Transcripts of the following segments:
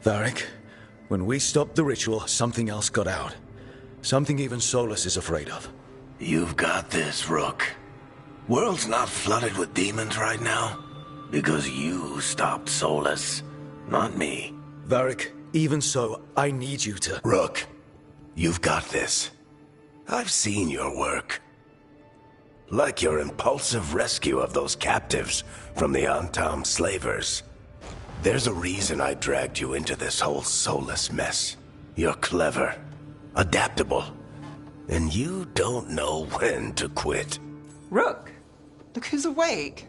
Varric, when we stopped the ritual, something else got out. Something even Solus is afraid of. You've got this, Rook. World's not flooded with demons right now. Because you stopped Solus, not me. Varric, even so, I need you to... Rook, you've got this. I've seen your work. Like your impulsive rescue of those captives from the Antam slavers. There's a reason I dragged you into this whole Solus mess. You're clever, adaptable, and you don't know when to quit. Rook, look who's awake.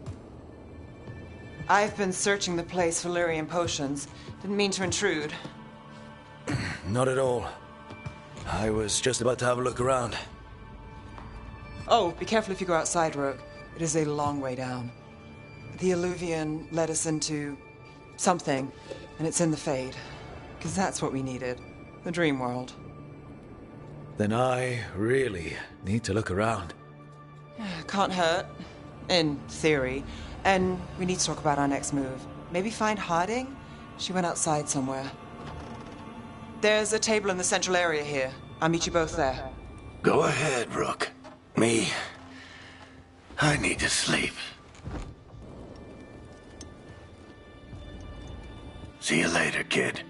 I've been searching the place for Lyrian potions. Didn't mean to intrude. Not at all. I was just about to have a look around. Oh, be careful if you go outside, Rook. It is a long way down. The Alluvian led us into something, and it's in the Fade. Because that's what we needed. The dream world. Then I really need to look around. Can't hurt. In theory. And we need to talk about our next move. Maybe find Harding? She went outside somewhere. There's a table in the central area here. I'll meet you both there. Go ahead, Rook. Me, I need to sleep. See you later, kid.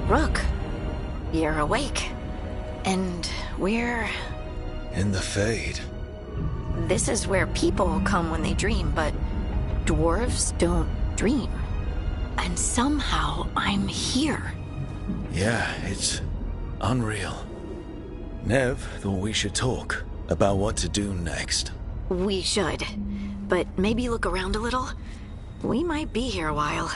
Rook, you're awake. And we're... In the Fade. This is where people come when they dream, but dwarves don't dream. And somehow I'm here. Yeah, it's unreal. Nev thought we should talk about what to do next. We should. But maybe look around a little. We might be here a while.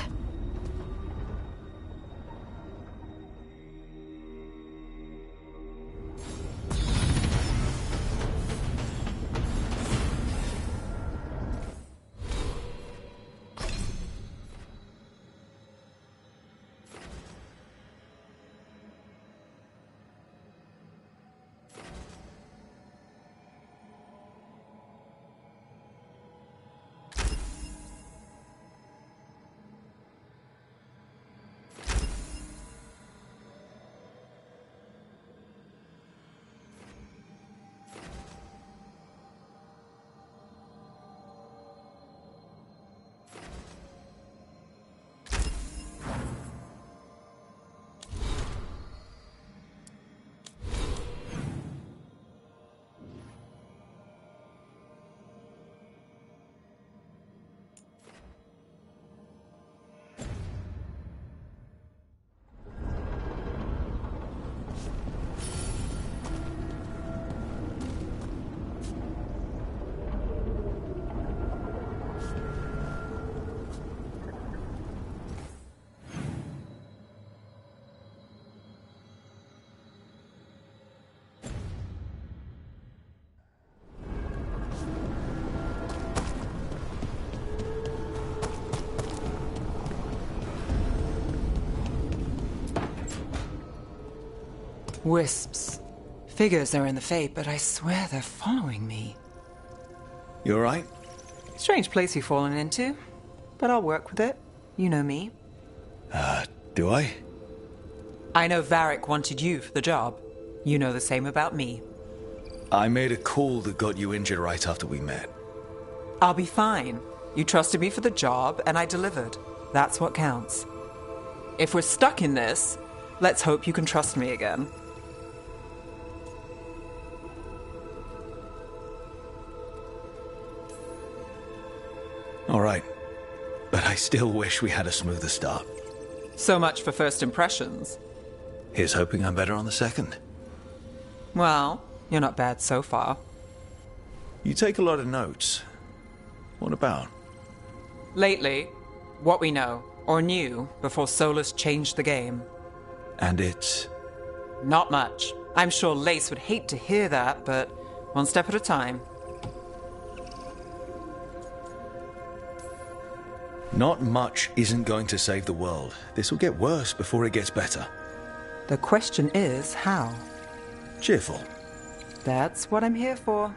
Wisps. Figures are in the Fade, but I swear they're following me. You alright? Strange place you've fallen into, but I'll work with it. You know me. Do I? I know Varric wanted you for the job. You know the same about me. I made a call that got you injured right after we met. I'll be fine. You trusted me for the job, and I delivered. That's what counts. If we're stuck in this, let's hope you can trust me again. All right. But I still wish we had a smoother start. So much for first impressions. Here's hoping I'm better on the second. Well, you're not bad so far. You take a lot of notes. What about? Lately, what we know, or knew, before Solus changed the game. And it's... Not much. I'm sure Lace would hate to hear that, but one step at a time. Not much isn't going to save the world. This will get worse before it gets better. The question is, how? Cheerful. That's what I'm here for.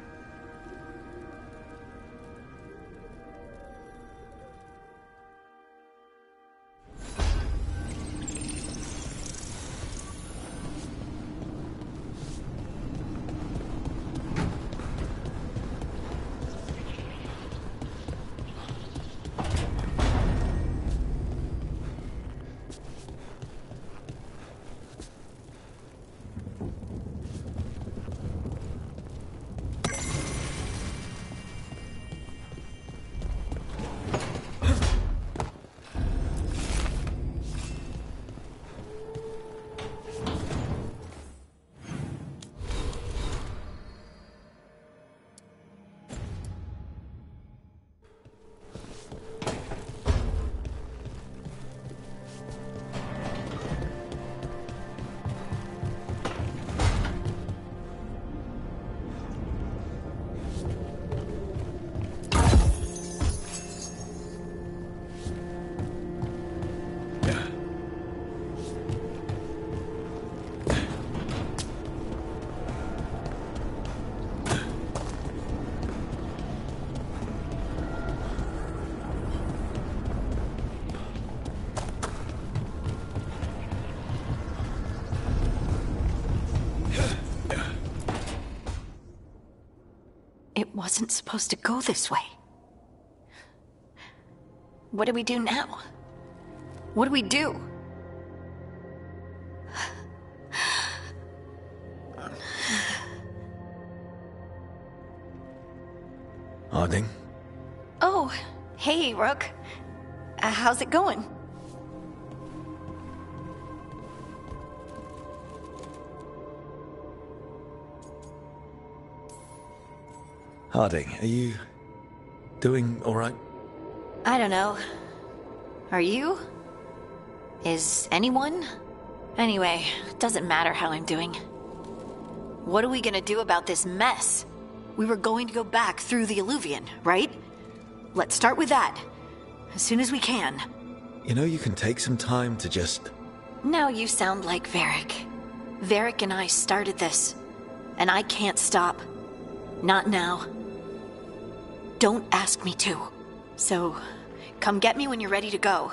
It wasn't supposed to go this way. What do we do now? What do we do? Harding? Oh, hey, Rook. How's it going? Harding, are you doing all right? I don't know. Are you? Is anyone? Anyway, it doesn't matter how I'm doing. What are we gonna do about this mess? We were going to go back through the Illuvian, right? Let's start with that. As soon as we can. You know, you can take some time to just... Now you sound like Varric. Varric and I started this. And I can't stop. Not now. Don't ask me to. So, come get me when you're ready to go.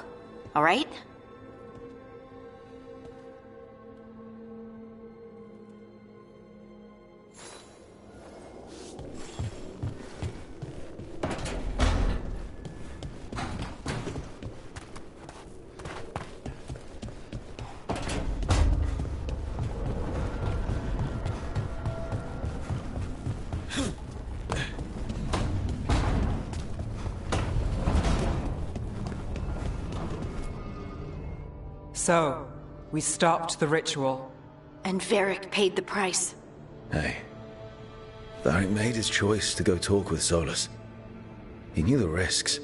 All right? So, we stopped the ritual. And Varric paid the price. Hey. Varric made his choice to go talk with Solus. He knew the risks.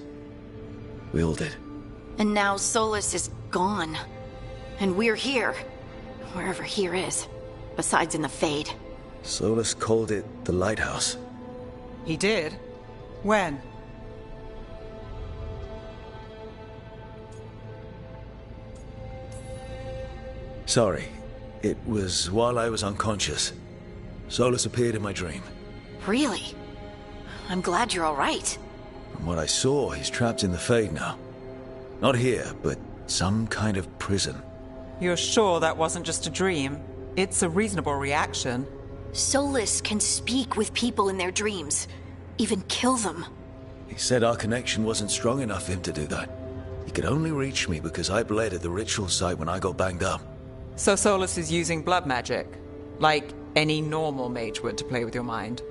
We all did. And now Solus is gone. And we're here. Wherever here is. Besides in the Fade. Solus called it the Lighthouse. He did? When? Sorry. It was while I was unconscious. Solus appeared in my dream. Really? I'm glad you're all right. From what I saw, he's trapped in the Fade now. Not here, but some kind of prison. You're sure that wasn't just a dream? It's a reasonable reaction. Solus can speak with people in their dreams. Even kill them. He said our connection wasn't strong enough for him to do that. He could only reach me because I bled at the ritual site when I got banged up. So Solus is using blood magic? Like any normal mage would to play with your mind?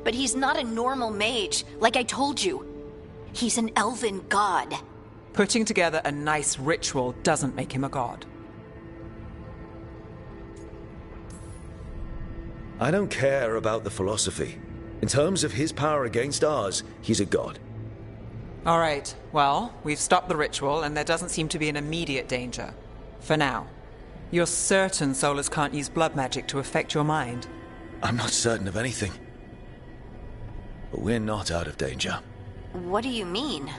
But he's not a normal mage, like I told you. He's an elven god. Putting together a nice ritual doesn't make him a god. I don't care about the philosophy. In terms of his power against ours, he's a god. All right, well, we've stopped the ritual, and there doesn't seem to be an immediate danger. For now. You're certain Solus can't use blood magic to affect your mind? I'm not certain of anything. But we're not out of danger. What do you mean?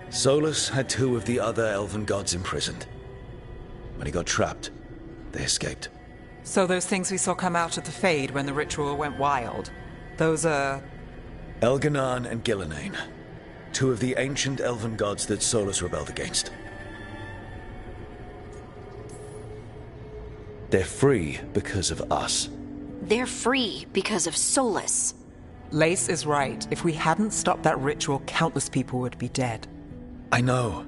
Solus had 2 of the other elven gods imprisoned. When he got trapped, they escaped. So those things we saw come out of the Fade when the ritual went wild, those are... Elganan and Gillenane. 2 of the ancient elven gods that Solus rebelled against. They're free because of us. They're free because of Solus. Lace is right. If we hadn't stopped that ritual, countless people would be dead. I know.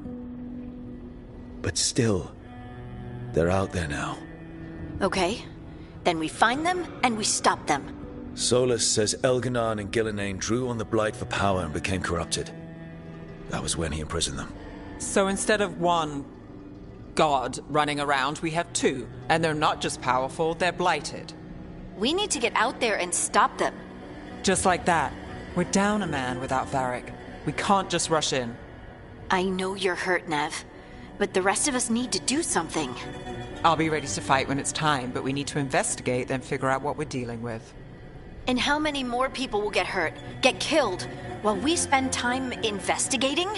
But still, they're out there now. Okay. Then we find them and we stop them. Solus says Elganan and Gillenane drew on the Blight for power and became corrupted. That was when he imprisoned them. So instead of 1 god running around, we have 2. And they're not just powerful, they're blighted. We need to get out there and stop them. Just like that. We're down a man without Varric. We can't just rush in. I know you're hurt, Nev. But the rest of us need to do something. I'll be ready to fight when it's time, but we need to investigate, then figure out what we're dealing with. And how many more people will get hurt, get killed, while we spend time investigating?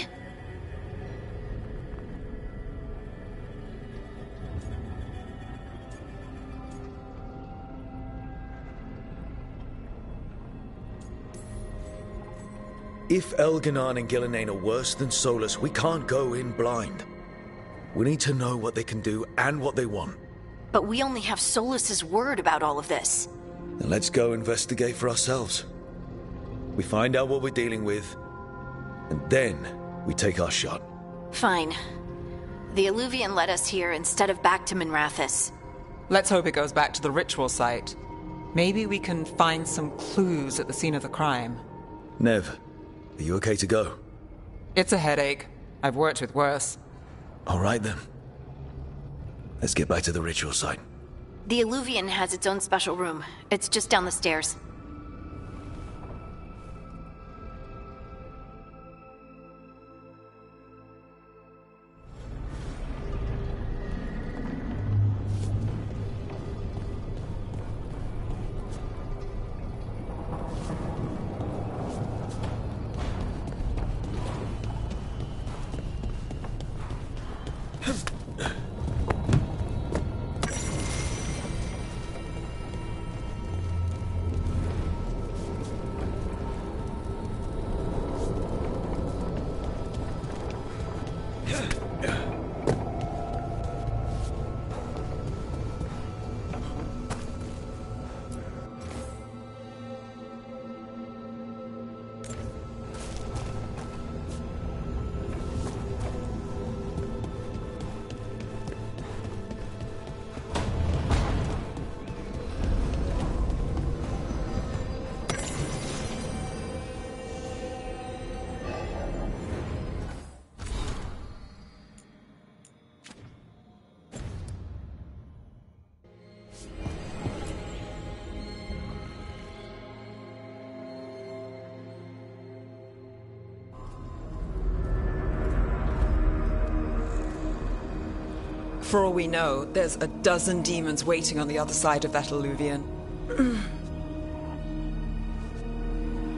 If Elganan and Gillenane are worse than Solus, we can't go in blind. We need to know what they can do and what they want. But we only have Solus's word about all of this. Then let's go investigate for ourselves. We find out what we're dealing with, and then we take our shot. Fine. The Illuvian led us here instead of back to Minrathous. Let's hope it goes back to the ritual site. Maybe we can find some clues at the scene of the crime. Nev, are you okay to go? It's a headache. I've worked with worse. All right then. Let's get back to the ritual site. The Illuvian has its own special room. It's just down the stairs. For all we know, there's a dozen demons waiting on the other side of that Illuvian.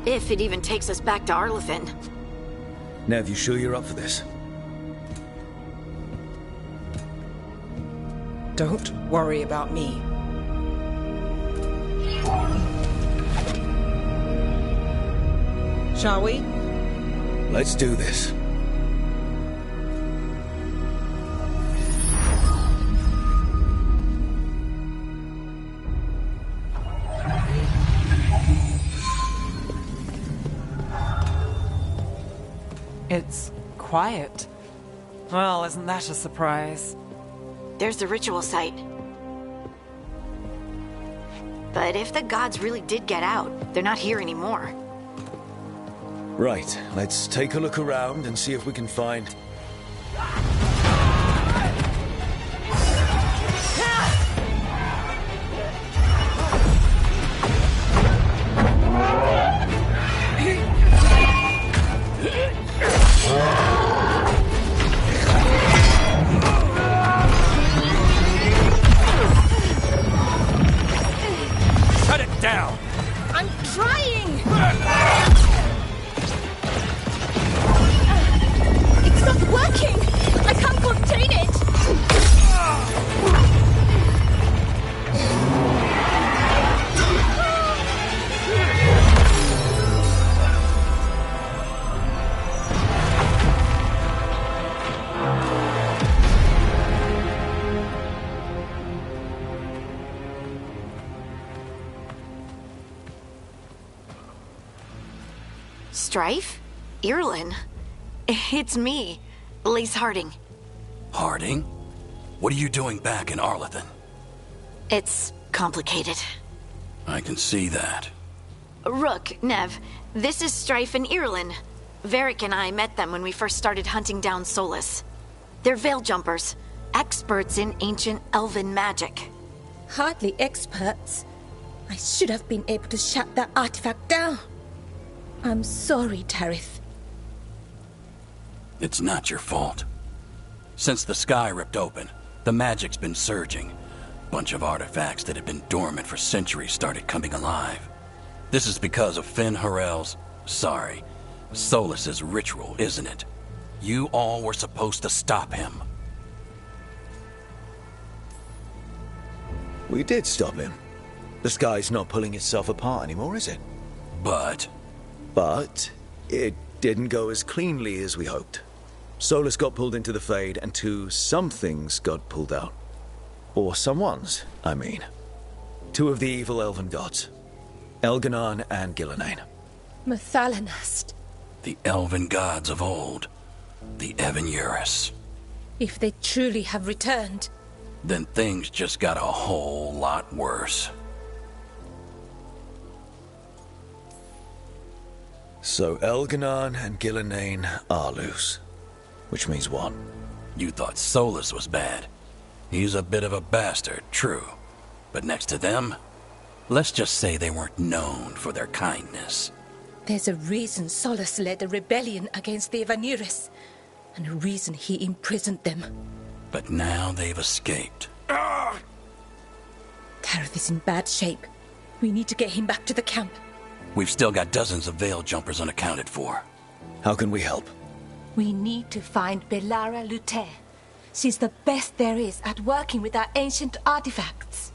If it even takes us back to Arlefin. Nev, you sure you're up for this? Don't worry about me. Shall we? Let's do this. It's quiet. Well, isn't that a surprise? There's the ritual site. But if the gods really did get out, they're not here anymore. Right, let's take a look around and see if we can find... Shut it down! I'm trying! It's not working! I can't contain it! Strife? Irulan? It's me, Lace Harding. Harding? What are you doing back in Arlethan? It's complicated. I can see that. Rook, Nev, this is Strife and Irulan. Varric and I met them when we first started hunting down Solus. They're veil jumpers, experts in ancient elven magic. Hardly experts. I should have been able to shut that artifact down. I'm sorry, Tarith. It's not your fault. Since the sky ripped open, the magic's been surging. Bunch of artifacts that had been dormant for centuries started coming alive. This is because of Finn Harel's... sorry, Solus's ritual, isn't it? You all were supposed to stop him. We did stop him. The sky's not pulling itself apart anymore, is it? But it didn't go as cleanly as we hoped. Solus got pulled into the Fade, and some things got pulled out. Or someone's, I mean. Two of the evil elven gods. Elganon and Gillenane. Mathalanast. the elven gods of old, the Evanuris. If they truly have returned... Then things just got a whole lot worse. So Elganon and Gillenane are loose. Which means what? You thought Solus was bad. He's a bit of a bastard, true. But next to them, let's just say they weren't known for their kindness. There's a reason Solus led a rebellion against the Evanuris, and a reason he imprisoned them. But now they've escaped. Tareth is in bad shape. We need to get him back to the camp. We've still got dozens of veil jumpers unaccounted for. How can we help? We need to find Belara Luthe. She's the best there is at working with our ancient artifacts.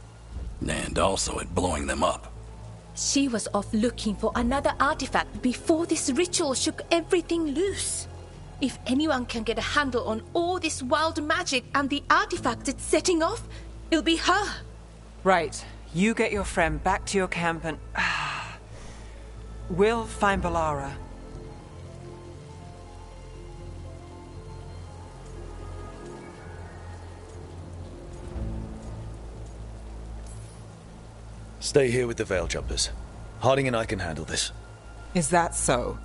And also at blowing them up. She was off looking for another artifact before this ritual shook everything loose. If anyone can get a handle on all this wild magic and the artifacts it's setting off, it'll be her. Right. You get your friend back to your camp and... we'll find Belara. Stay here with the Veil Jumpers. Harding and I can handle this. Is that so?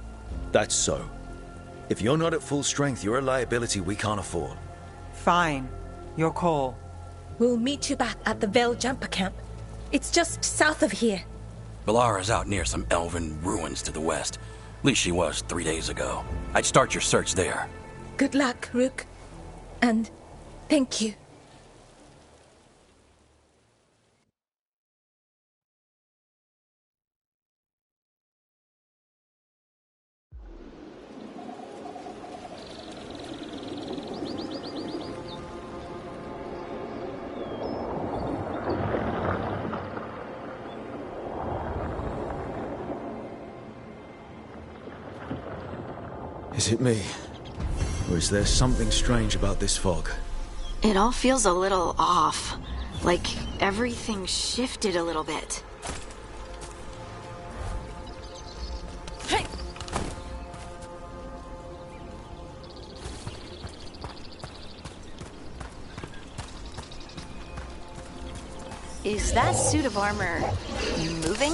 That's so. If you're not at full strength, you're a liability we can't afford. Fine. Your call. We'll meet you back at the Veil Jumper camp. It's just south of here. Belara's out near some elven ruins to the west. At least she was 3 days ago. I'd start your search there. Good luck, Rook. And thank you. Is it me? Or is there something strange about this fog? It all feels a little off. Like everything shifted a little bit. Hey! Is that suit of armor moving?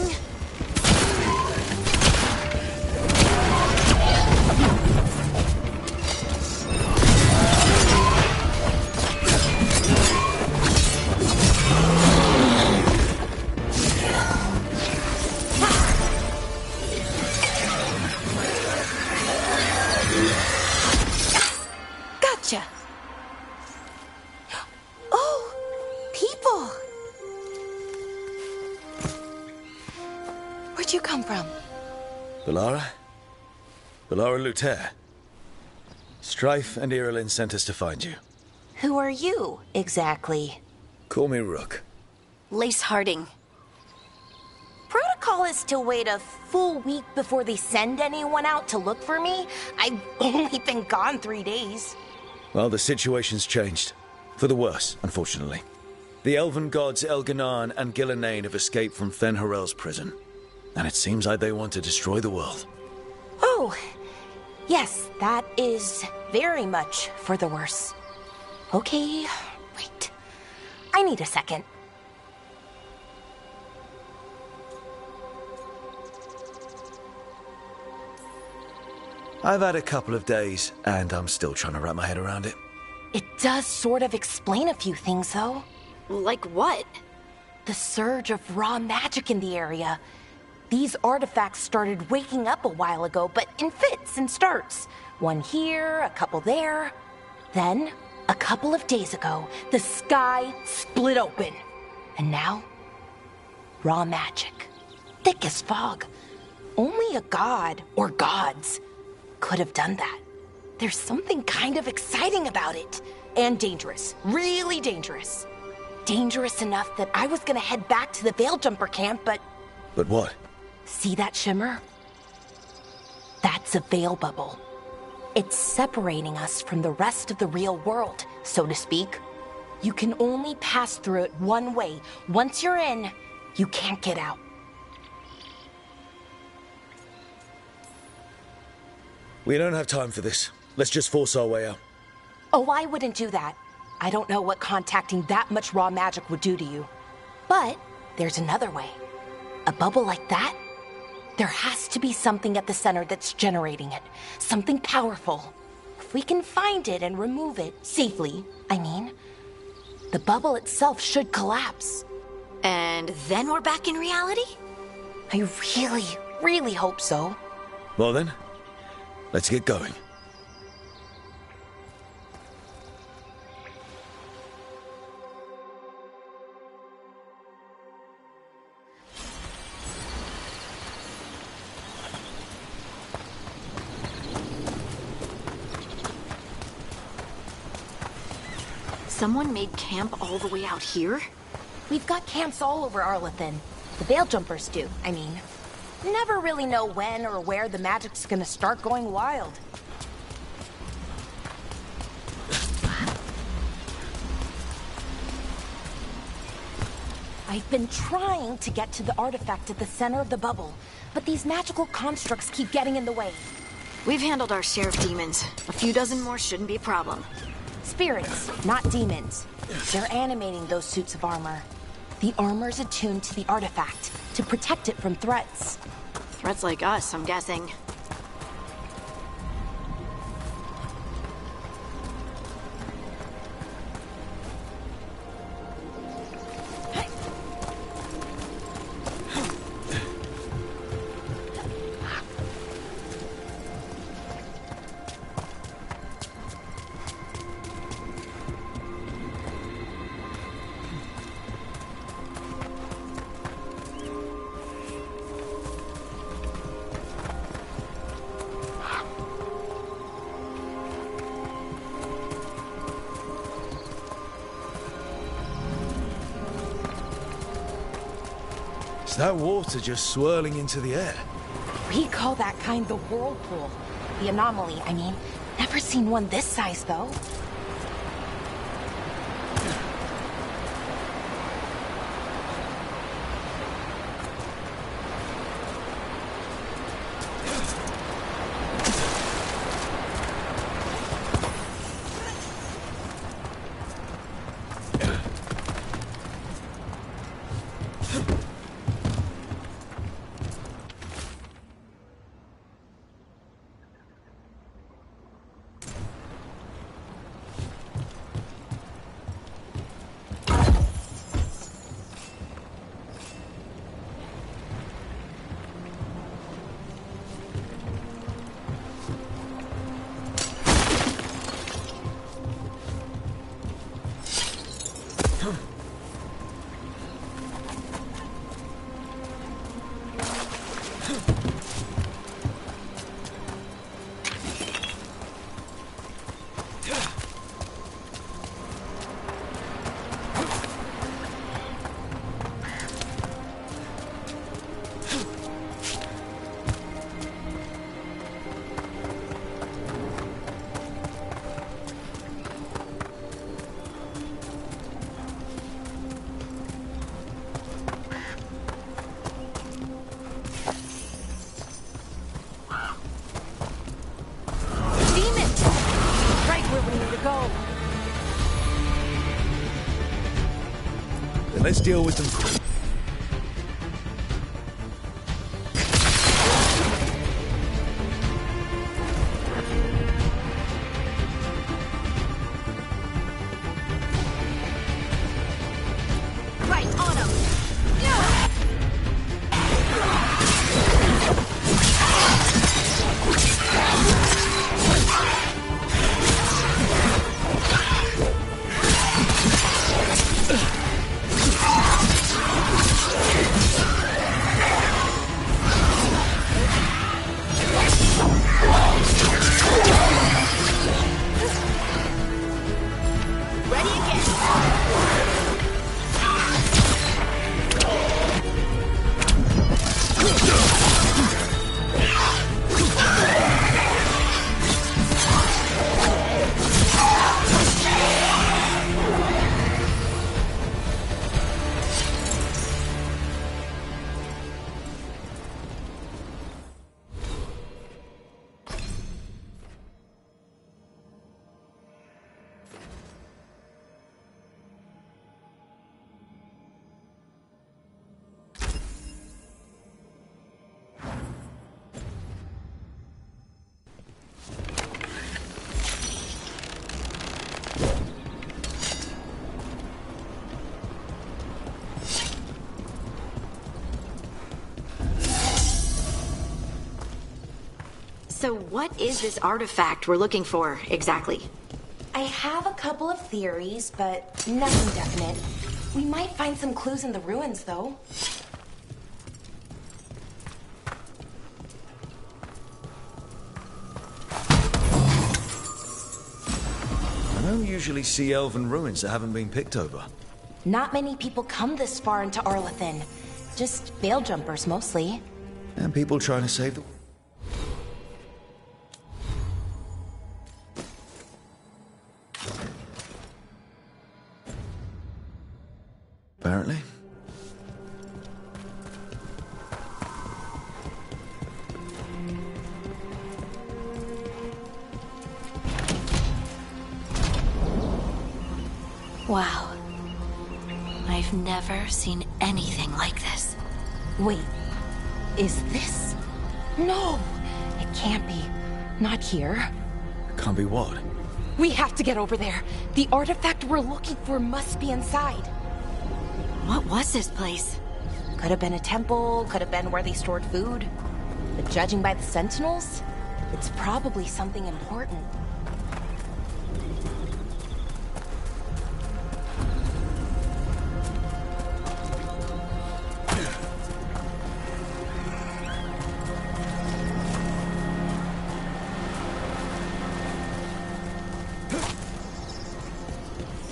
Where'd you come from? Bellara? Bellara Luther. Strife and Irilyn sent us to find you. Who are you, exactly? Call me Rook. Lace Harding. Protocol is to wait a full week before they send anyone out to look for me. I've only been gone 3 days. Well, the situation's changed. For the worse, unfortunately. The elven gods Elganan and Gillenane have escaped from Fen'Harel's prison. And it seems like they want to destroy the world. Oh, yes, that is very much for the worse. Okay, wait. I need a second. I've had a couple of days, and I'm still trying to wrap my head around it. It does sort of explain a few things, though. Like what? The surge of raw magic in the area. These artifacts started waking up a while ago, but in fits and starts. One here, a couple there. Then, a couple of days ago, the sky split open. And now, raw magic. Thick as fog. Only a god, or gods, could have done that. There's something kind of exciting about it. And dangerous. Really dangerous. Dangerous enough that I was gonna head back to the Veil Jumper camp, but... But what? See that shimmer? That's a veil bubble. It's separating us from the rest of the real world, so to speak. You can only pass through it one way. Once you're in, you can't get out. We don't have time for this. Let's just force our way out. Oh, I wouldn't do that. I don't know what contacting that much raw magic would do to you. But there's another way. A bubble like that? There has to be something at the center that's generating it. Something powerful. If we can find it and remove it, safely, I mean, the bubble itself should collapse. And then we're back in reality? I really, really hope so. Well then, let's get going. Someone made camp all the way out here? We've got camps all over Arlathan. The Veil Jumpers do, I mean. Never really know when or where the magic's gonna start going wild. I've been trying to get to the artifact at the center of the bubble, but these magical constructs keep getting in the way. We've handled our share of demons. A few dozen more shouldn't be a problem. Spirits, not demons. They're animating those suits of armor. The armor's attuned to the artifact to protect it from threats. Threats like us, I'm guessing. Is that water just swirling into the air? We call that kind the whirlpool. The anomaly, I mean. Never seen one this size, though. then let's deal with them quick. Right on him. Ready again. So what is this artifact we're looking for, exactly? I have a couple of theories, but nothing definite. We might find some clues in the ruins, though. I don't usually see elven ruins that haven't been picked over. Not many people come this far into Arlathan. Just veil jumpers, mostly. And people trying to save the... Apparently. Wow. I've never seen anything like this. Wait, is this? No, it can't be. Not here. Can't be what? We have to get over there. The artifact we're looking for must be inside. What was this place? Could have been a temple, could have been where they stored food. But judging by the sentinels, it's probably something important.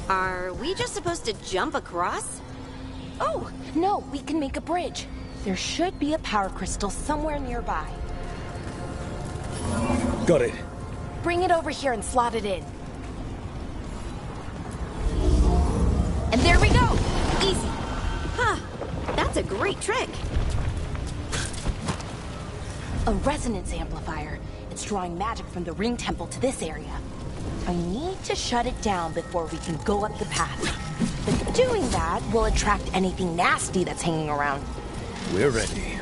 Are we just supposed to jump across? Oh, no, we can make a bridge. There should be a power crystal somewhere nearby. Got it. Bring it over here and slot it in. And there we go! Easy. Huh. That's a great trick. A resonance amplifier. It's drawing magic from the ring temple to this area. I need to shut it down before we can go up the path. But doing that will attract anything nasty that's hanging around. We're ready.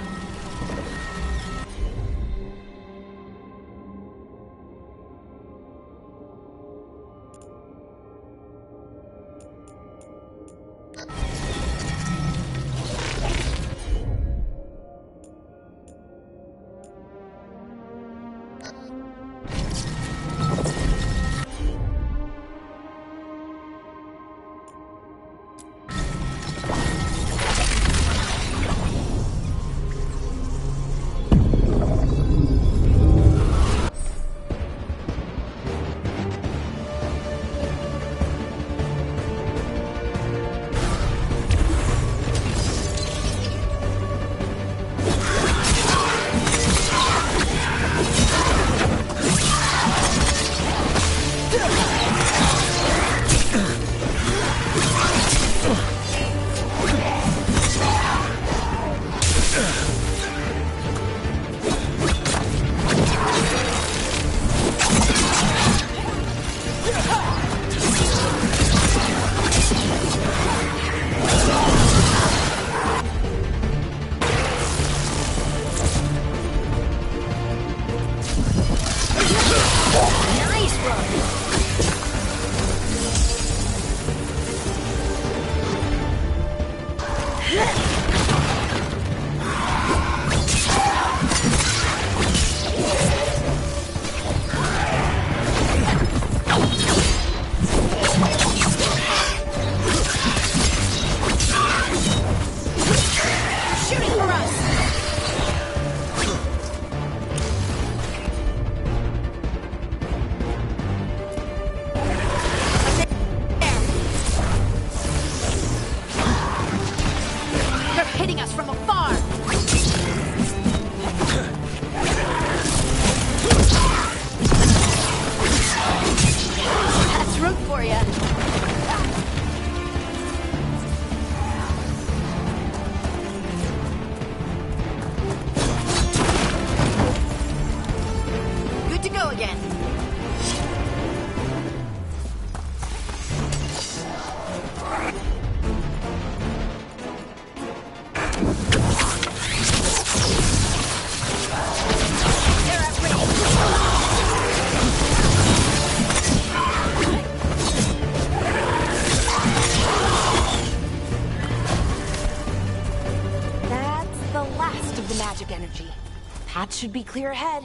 magic energy. Path should be clear ahead.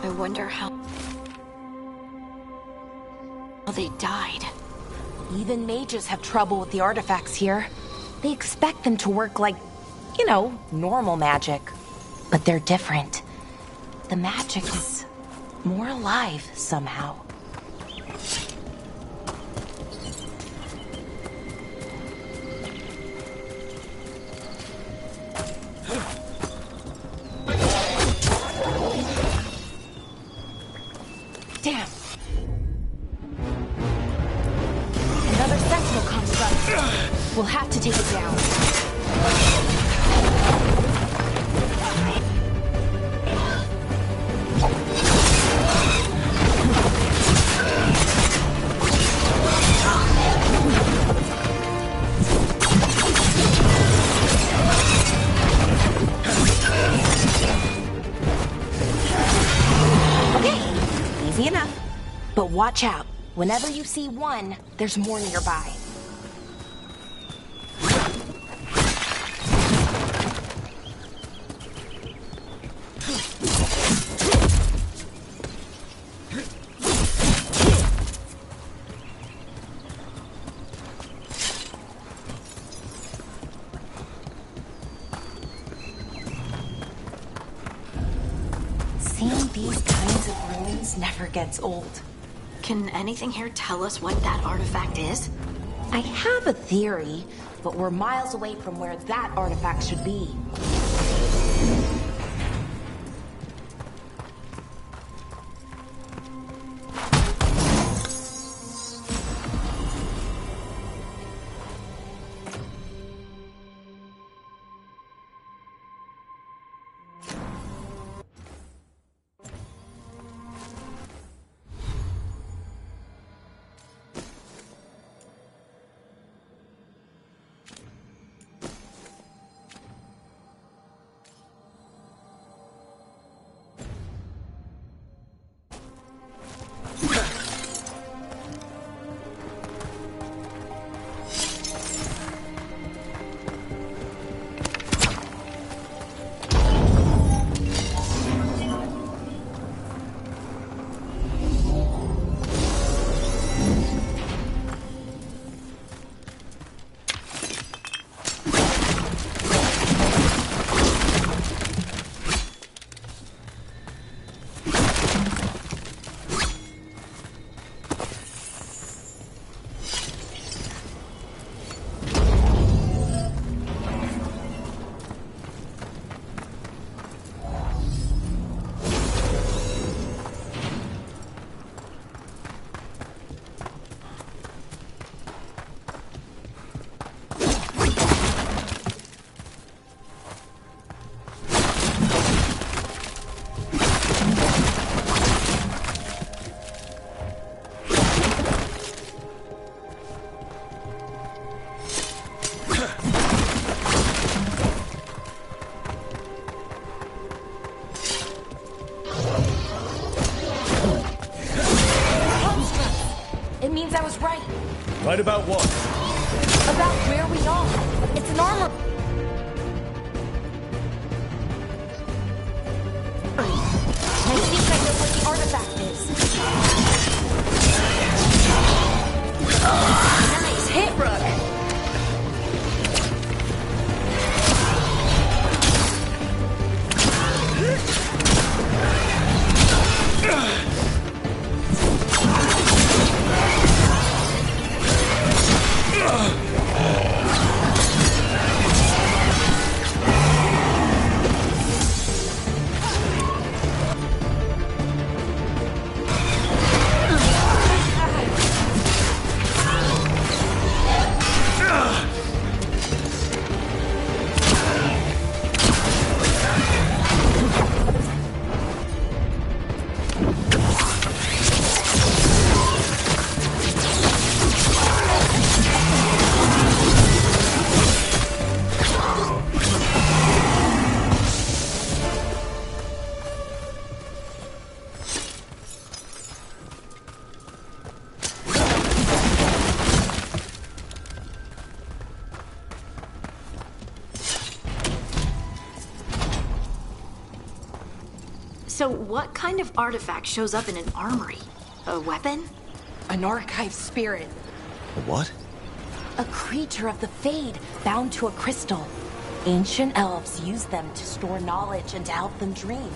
I wonder how they died. Even mages have trouble with the artifacts here. They expect them to work like, normal magic. But they're different. The magic is more alive somehow. Damn. Another sentinel construct. We'll have to take it down. Okay, easy enough. But watch out. Whenever you see one, there's more nearby. Seeing these kinds of ruins never gets old. Can anything here tell us what that artifact is? I have a theory, but we're miles away from where that artifact should be. It means I was right. Right about what? About where we are. It's an armor. I think I know what the artifact is. Nice hit, Rook. So what kind of artifact shows up in an armory? A weapon? An archive spirit. What? A creature of the Fade, bound to a crystal. Ancient elves use them to store knowledge and to help them dream.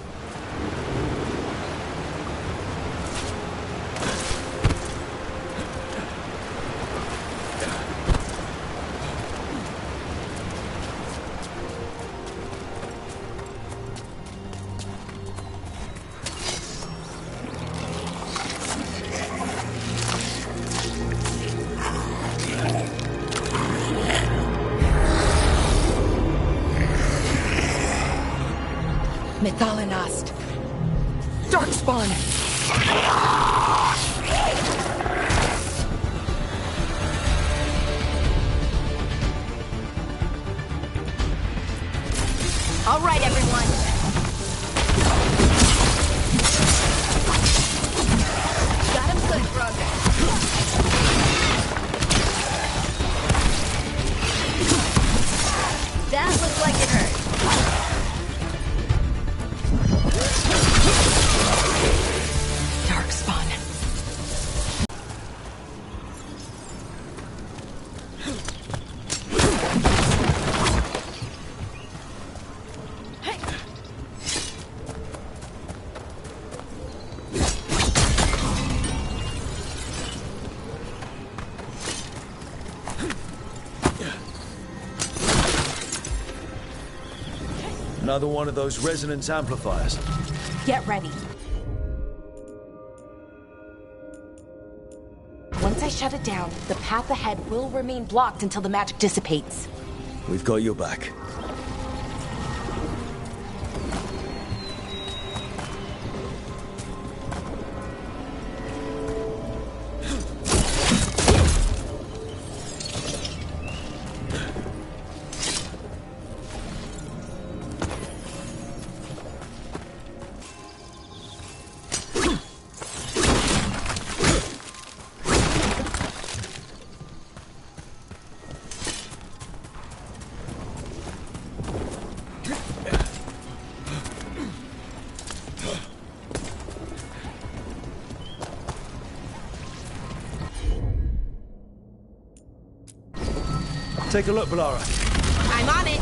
Methalinast. Darkspawn! All right, everyone. Got him good, Brooke. That looks like it hurt. Darkspawn. Another one of those resonance amplifiers. Get ready. Once I shut it down, the path ahead will remain blocked until the magic dissipates. We've got your back. Take a look, Balara. I'm on it.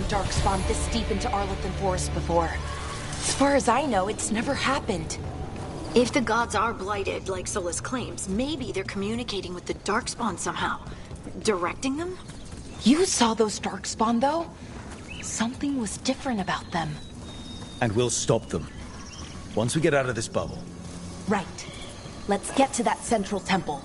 Darkspawn this deep into Arlington Forest before. As far as I know, it's never happened. If the gods are blighted, like Solus claims, maybe they're communicating with the Darkspawn somehow. Directing them? You saw those Darkspawn, though? Something was different about them. And we'll stop them. Once we get out of this bubble. Right. Let's get to that central temple.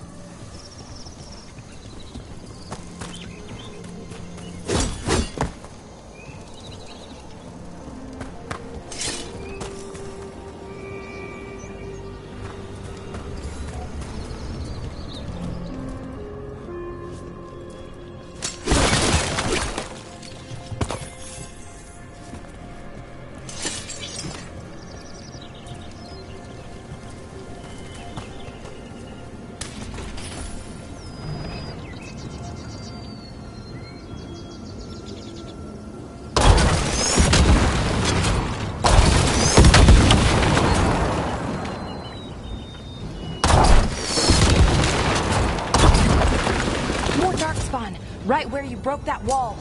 Right where you broke that wall.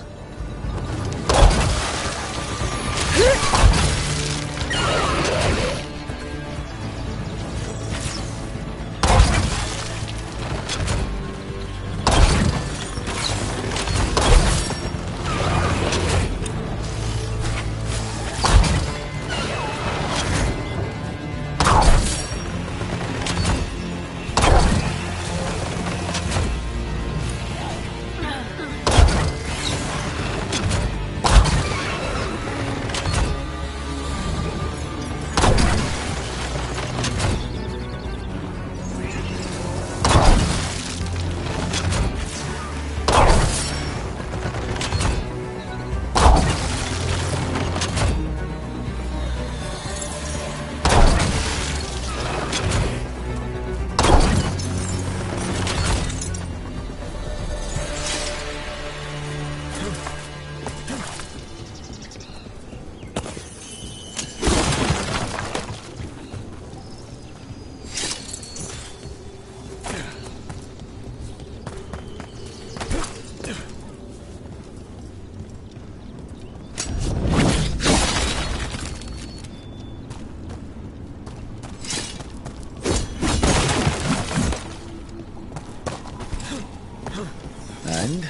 And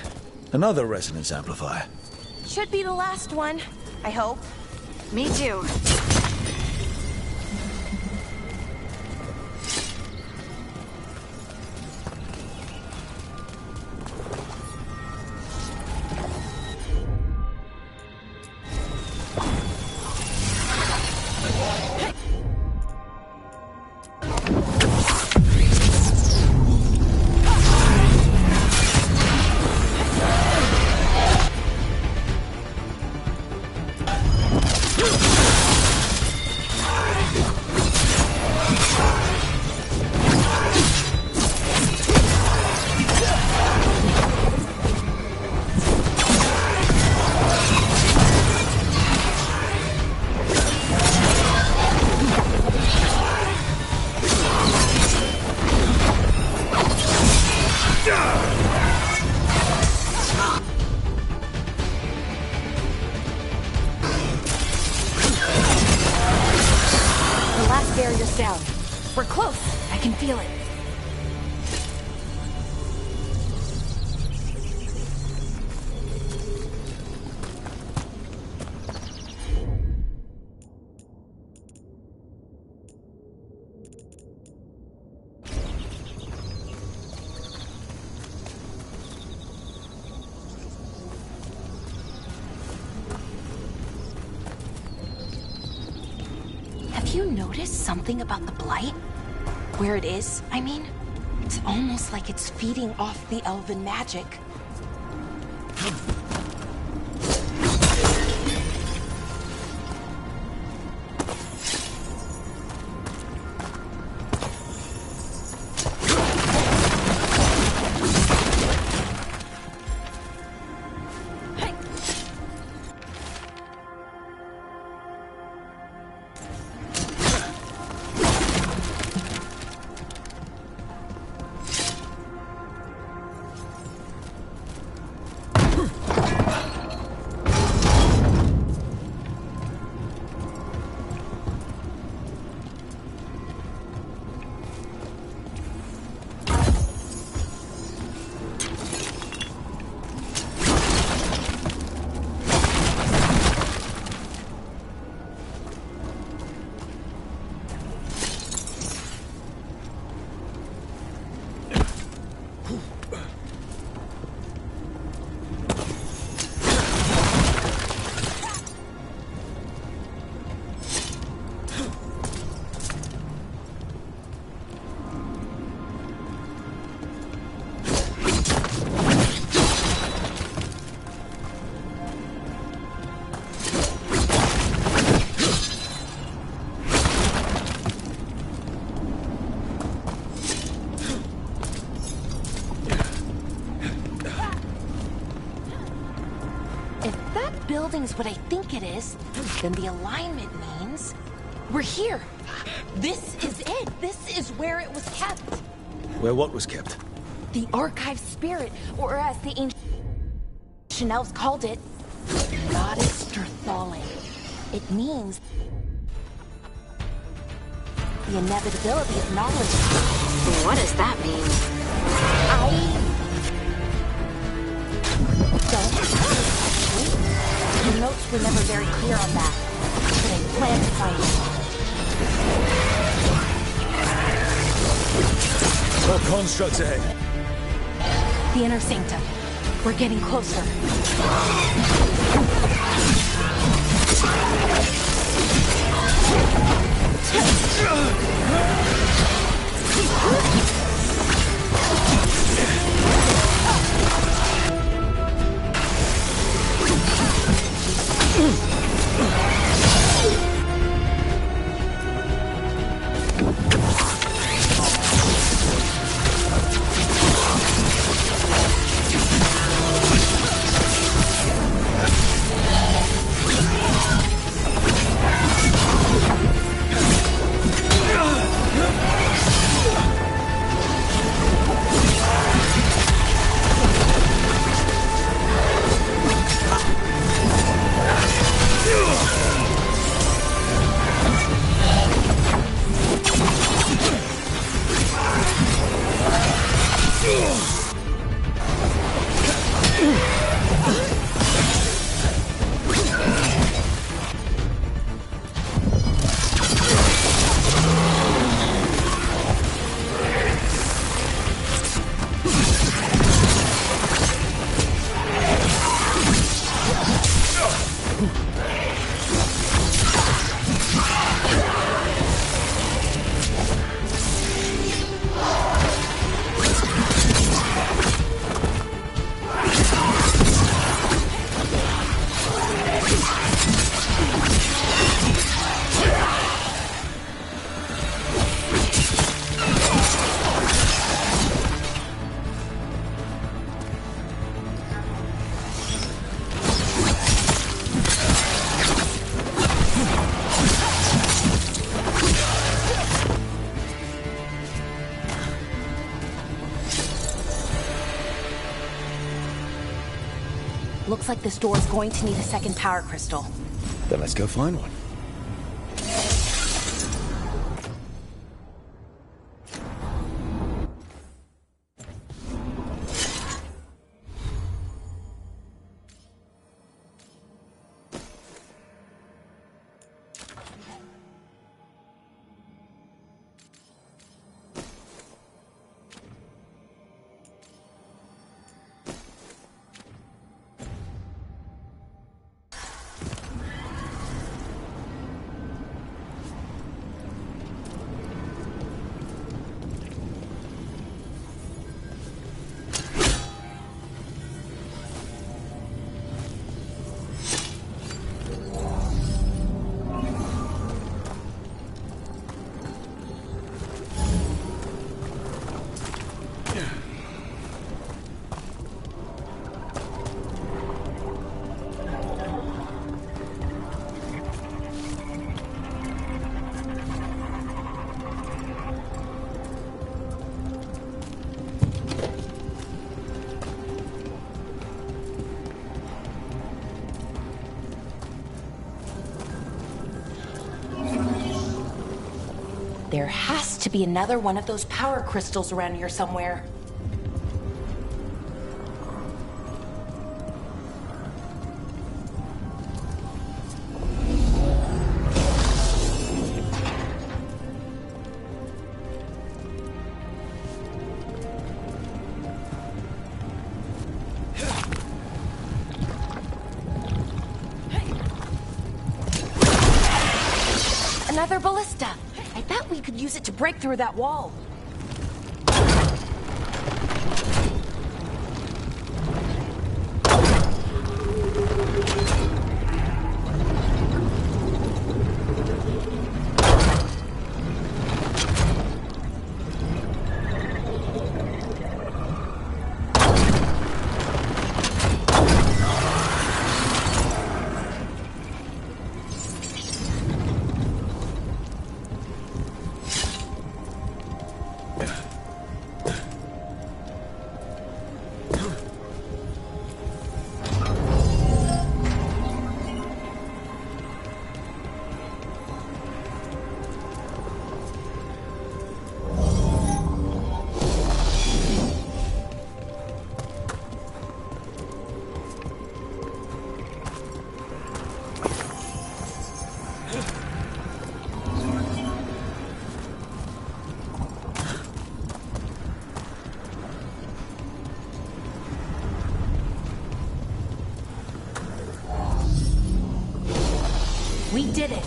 another resonance amplifier. Should be the last one, I hope. Me too. Barrier's down. We're close. I can feel it. Have you noticed something about the blight? Where it is, I mean? It's almost like it's feeding off the elven magic. Building's what I think it is, then the alignment means we're here. This is it. This is where it was kept. Where what was kept? The archive spirit, or as the ancient elves called it, Goddess Terthallen. It means the inevitability of knowledge. What does that mean? The notes were never very clear on that, but I plan to find it. More constructs ahead. The inner sanctum. We're getting closer. Looks like this door is going to need a second power crystal. Then let's go find one. There has to be another one of those power crystals around here somewhere. Another ballista. I bet we could use it to break through that wall. We did it.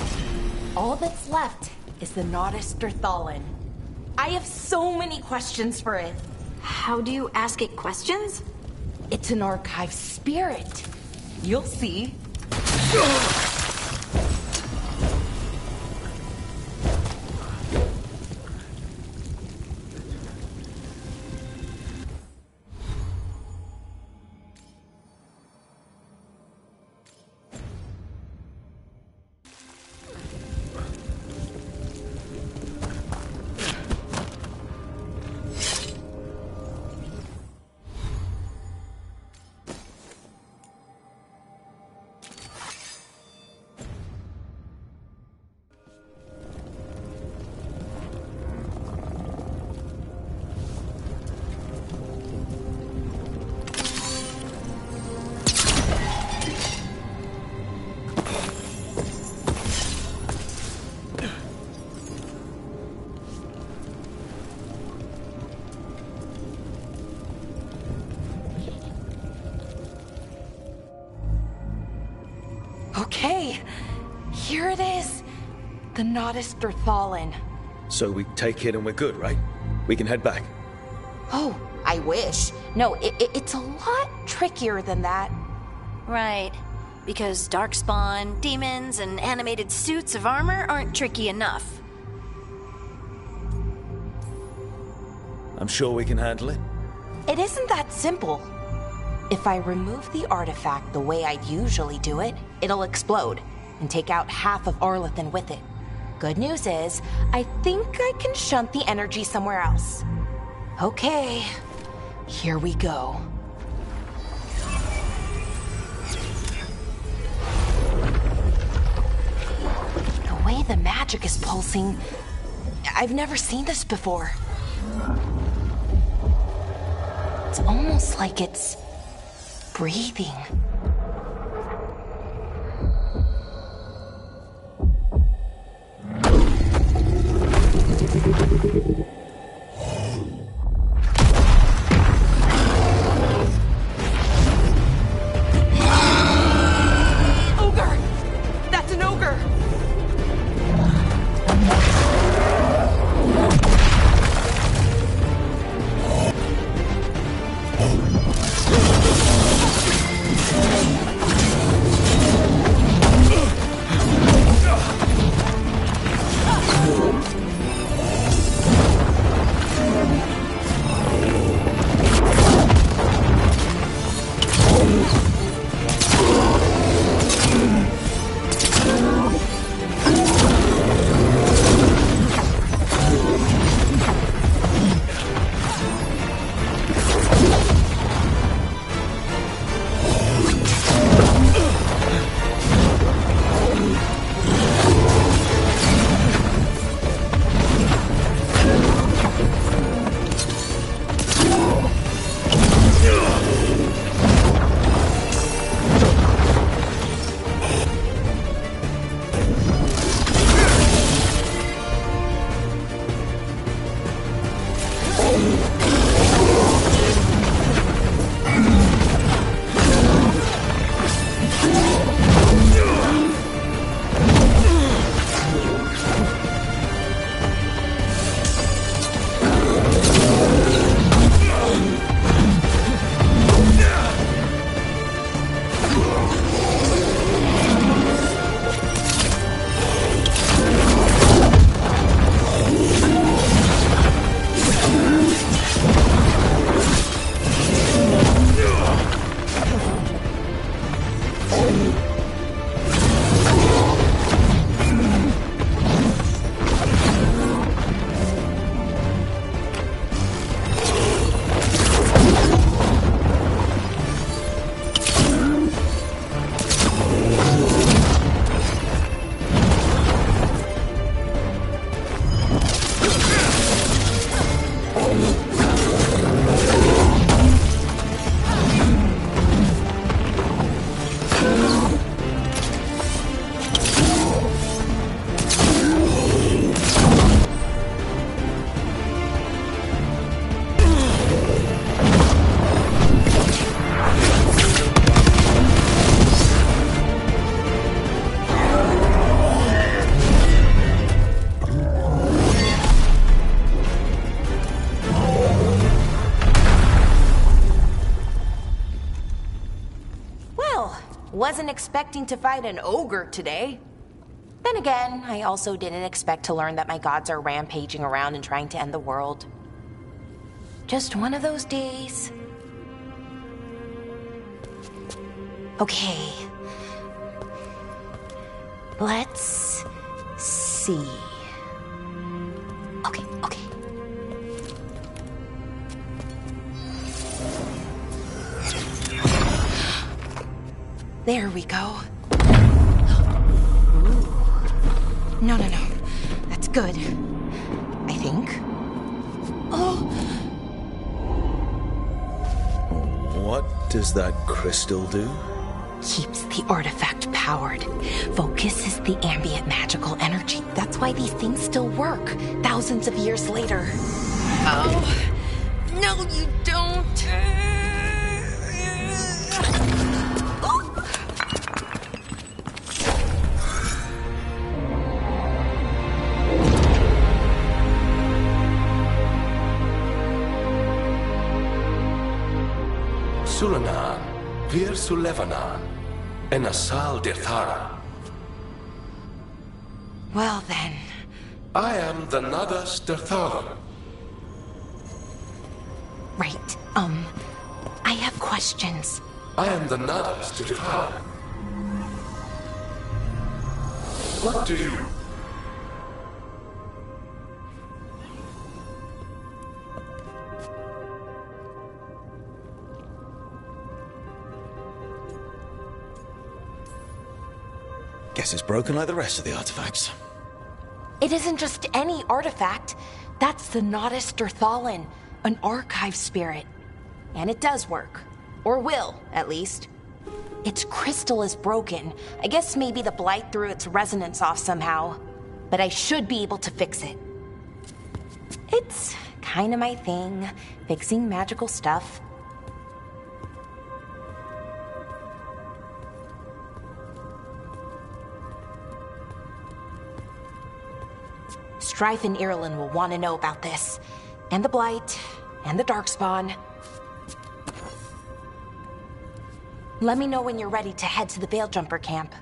All that's left is the Nodus Thalin. I have so many questions for it. How do you ask it questions? It's an archive spirit. You'll see. Okay, here it is. The Nodus Thalin. So we take it and we're good, right? We can head back. Oh, I wish. No, it's a lot trickier than that. Right. Because darkspawn, demons, and animated suits of armor aren't tricky enough. I'm sure we can handle it. It isn't that simple. If I remove the artifact the way I'd usually do it, it'll explode and take out half of Arlethan with it. Good news is, I think I can shunt the energy somewhere else. Okay, here we go. way the magic is pulsing, I've never seen this before. It's almost like it's breathing. Ogre! That's an ogre! Wasn't expecting to fight an ogre today. Then again, I also didn't expect to learn that my gods are rampaging around and trying to end the world. Just one of those days. Okay. Let's see. Okay. There we go. Ooh. No. That's good. I think. Oh. What does that crystal do? Keeps the artifact powered. Focuses the ambient magical energy. That's why these things still work, thousands of years later. Oh. No, you don't. Sulanan, Vir Sulevanan, and Asal Dirthara. Well then. I am the Nadas Dirthara. Right, I have questions. I am the Nadas Dirthara. What do you... Guess it's broken like the rest of the artifacts. It isn't just any artifact. That's the Nodus Derthalin, an archive spirit. And it does work. Or will, at least. Its crystal is broken. I guess maybe the blight threw its resonance off somehow. But I should be able to fix it. It's kind of my thing, fixing magical stuff. Strife and Irulan will want to know about this. And the blight, and the darkspawn. Let me know when you're ready to head to the Veil-Jumper camp.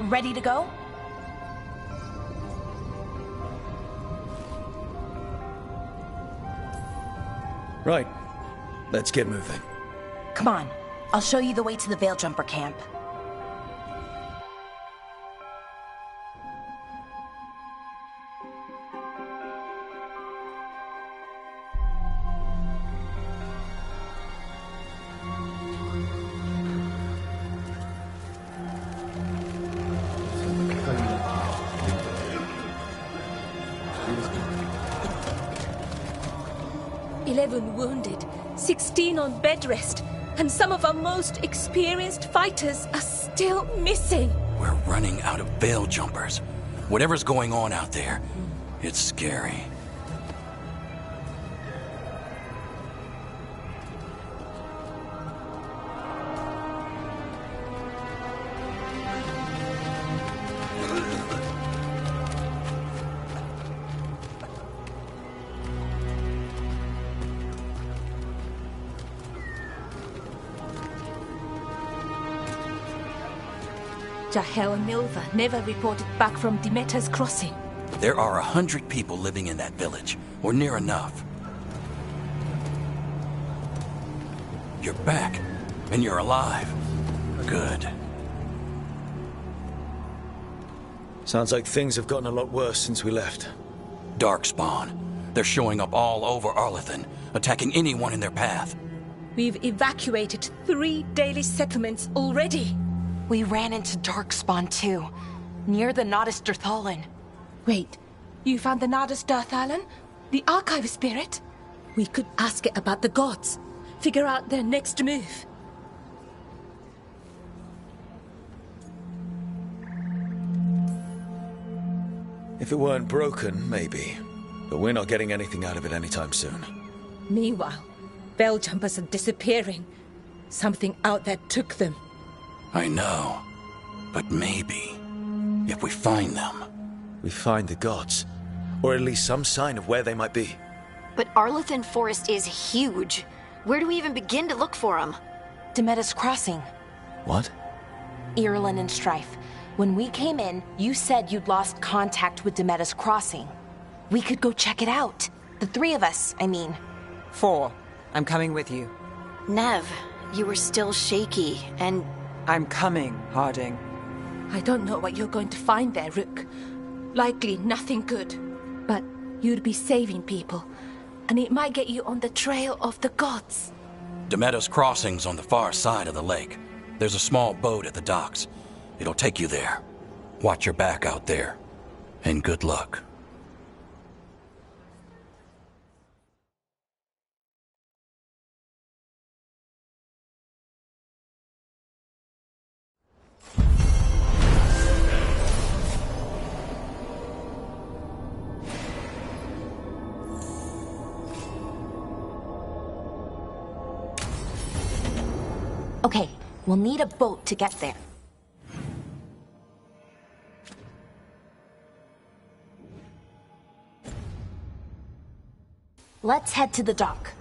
Ready to go? Right. Let's get moving. Come on. I'll show you the way to the Veil-Jumper camp. Wounded, 16 on bed rest, and some of our most experienced fighters are still missing. We're running out of Veil Jumpers. Whatever's going on out there, it's scary. Jahel and Milva never reported back from Demeter's crossing. There are 100 people living in that village, or near enough. You're back, and you're alive. Good. Sounds like things have gotten a lot worse since we left. Darkspawn. They're showing up all over Arlathan, attacking anyone in their path. We've evacuated 3 daily settlements already. We ran into Darkspawn too, near the Nodus Derthalin. Wait, you found the Nodus Derthalin? The archive spirit? We could ask it about the gods. Figure out their next move. If it weren't broken, maybe. But we're not getting anything out of it anytime soon. Meanwhile, Veil-Jumpers are disappearing. Something out there took them. I know. But maybe, if we find them... We find the gods. Or at least some sign of where they might be. But Arlathan Forest is huge. Where do we even begin to look for them? Demeda's Crossing. What? Irulan and Strife, when we came in, you said you'd lost contact with Demeda's Crossing. We could go check it out. The three of us, I mean. 4. I'm coming with you. Nev, you were still shaky, and... I'm coming, Harding. I don't know what you're going to find there, Rook. Likely nothing good. But you'd be saving people, and it might get you on the trail of the gods. Demeda's Crossing's on the far side of the lake. There's a small boat at the docks. It'll take you there. Watch your back out there. And good luck. Okay, we'll need a boat to get there. Let's head to the dock.